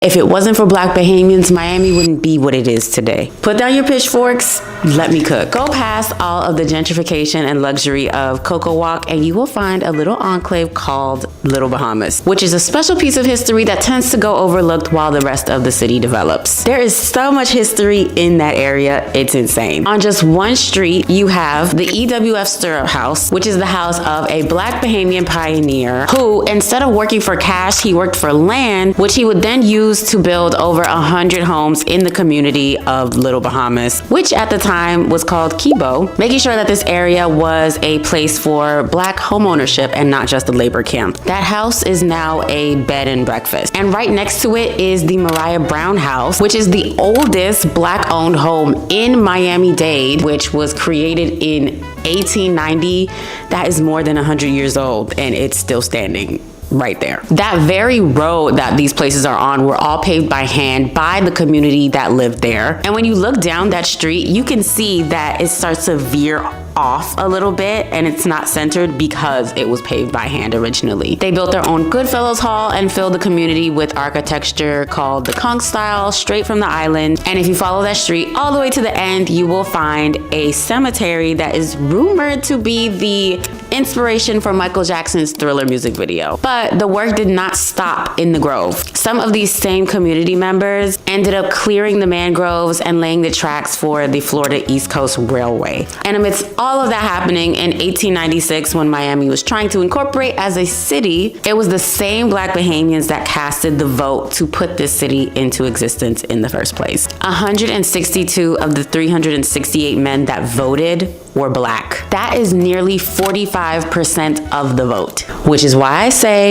If it wasn't for Black Bahamians, Miami wouldn't be what it is today. Put down your pitchforks, let me cook. Go past all of the gentrification and luxury of Cocowalk and you will find a little enclave called Little Bahamas, which is a special piece of history that tends to go overlooked while the rest of the city develops. There is so much history in that area, it's insane. On just one street, you have the e.w.f stirrup house, which is the house of a Black Bahamian pioneer who, instead of working for cash, he worked for land, which he would then use to build over 100 homes in the community of Little Bahamas, which at the time was called Kibo, making sure that this area was a place for Black homeownership and not just a labor camp. That house is now a bed and breakfast. And right next to it is the Mariah Brown house, which is the oldest Black owned home in Miami-Dade, which was created in 1890. That is more than 100 years old and it's still standing right there. That very road that these places are on were all paved by hand by the community that lived there. And when you look down that street, you can see that it starts to veer off a little bit and it's not centered because it was paved by hand originally. They built their own Goodfellas Hall and filled the community with architecture called the conch style, straight from the island. And if you follow that street all the way to the end, you will find a cemetery that is rumored to be the inspiration for Michael Jackson's Thriller music video. But the work did not stop in the grove. Some of these same community members ended up clearing the mangroves and laying the tracks for the Florida East Coast Railway. And amidst all of that happening in 1896, when Miami was trying to incorporate as a city, it was the same Black Bahamians that casted the vote to put this city into existence in the first place. 162 of the 368 men that voted were Black. That is nearly 45% of the vote, which is why I say